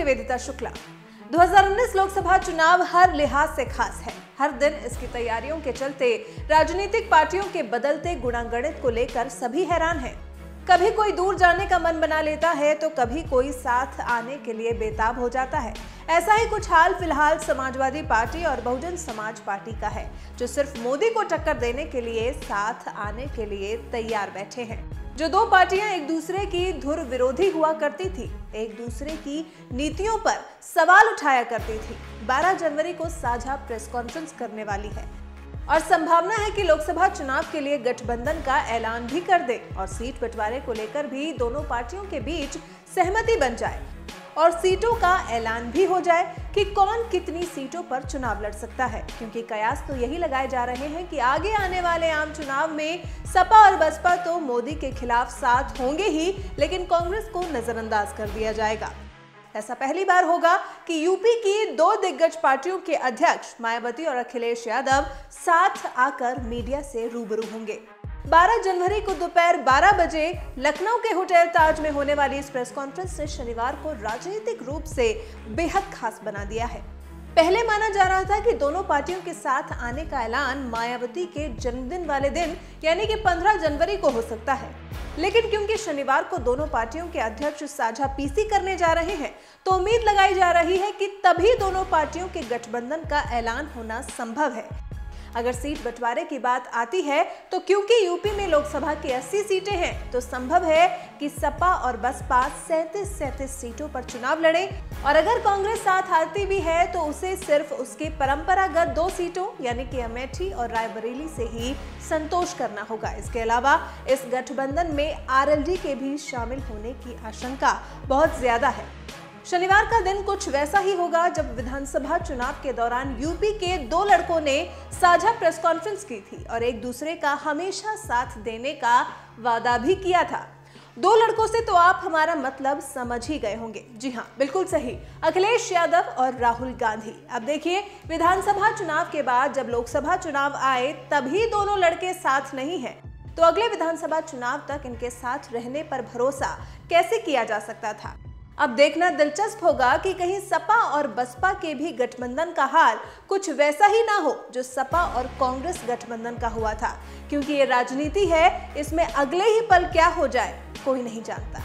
निवेदिता शुक्ला। 2019 लोकसभा चुनाव हर लिहाज से खास है। हर दिन इसकी तैयारियों के चलते राजनीतिक पार्टियों के बदलते गुणागणित को लेकर सभी हैरान हैं। कभी कोई दूर जाने का मन बना लेता है तो कभी कोई साथ आने के लिए बेताब हो जाता है। ऐसा ही कुछ हाल फिलहाल समाजवादी पार्टी और बहुजन समाज पार्टी का है, जो सिर्फ मोदी को टक्कर देने के लिए साथ आने के लिए तैयार बैठे हैं। जो दो पार्टियां एक दूसरे की धुर विरोधी हुआ करती थी, एक दूसरे की नीतियों पर सवाल उठाया करती थी, 12 जनवरी को साझा प्रेस कॉन्फ्रेंस करने वाली है और संभावना है कि लोकसभा चुनाव के लिए गठबंधन का ऐलान भी कर दे और सीट बंटवारे को लेकर भी दोनों पार्टियों के बीच सहमति बन जाए और सीटों का ऐलान भी हो जाए कि कौन कितनी सीटों पर चुनाव लड़ सकता है। क्योंकि कयास तो यही लगाए जा रहे हैं कि आगे आने वाले आम चुनाव में सपा और बसपा तो मोदी के खिलाफ साथ होंगे ही, लेकिन कांग्रेस को नजरअंदाज कर दिया जाएगा। ऐसा पहली बार होगा कि यूपी की दो दिग्गज पार्टियों के अध्यक्ष मायावती और अखिलेश यादव साथ आकर मीडिया से रूबरू होंगे। 12 जनवरी को दोपहर 12 बजे लखनऊ के होटल ताज में होने वाली इस प्रेस कॉन्फ्रेंस से शनिवार को राजनीतिक रूप से बेहद खास बना दिया है। पहले माना जा रहा था कि दोनों पार्टियों के साथ आने का ऐलान मायावती के जन्मदिन वाले दिन यानी कि 15 जनवरी को हो सकता है, लेकिन क्योंकि शनिवार को दोनों पार्टियों के अध्यक्ष साझा पीसी करने जा रहे हैं, तो उम्मीद लगाई जा रही है कि तभी दोनों पार्टियों के गठबंधन का ऐलान होना संभव है। अगर सीट बंटवारे की बात आती है तो क्योंकि यूपी में लोकसभा की 80 सीटें हैं, तो संभव है कि सपा और बसपा 37 सीटों पर चुनाव लड़े और अगर कांग्रेस साथ आती भी है तो उसे सिर्फ उसकी परंपरागत 2 सीटों यानी कि अमेठी और रायबरेली से ही संतोष करना होगा। इसके अलावा इस गठबंधन में आरएलडी के भी शामिल होने की आशंका बहुत ज्यादा है। शनिवार का दिन कुछ वैसा ही होगा जब विधानसभा चुनाव के दौरान यूपी के 2 लड़कों ने साझा प्रेस कॉन्फ्रेंस की थी और एक दूसरे का हमेशा साथ देने का वादा भी किया था। 2 लड़कों से तो आप हमारा मतलब समझ ही गए होंगे। जी हाँ, बिल्कुल सही, अखिलेश यादव और राहुल गांधी। अब देखिए, विधानसभा चुनाव के बाद जब लोकसभा चुनाव आए तभी दोनों लड़के साथ नहीं हैं, तो अगले विधानसभा चुनाव तक इनके साथ रहने पर भरोसा कैसे किया जा सकता था। अब देखना दिलचस्प होगा कि कहीं सपा और बसपा के भी गठबंधन का हाल कुछ वैसा ही ना हो जो सपा और कांग्रेस गठबंधन का हुआ था, क्योंकि ये राजनीति है, इसमें अगले ही पल क्या हो जाए कोई नहीं जानता।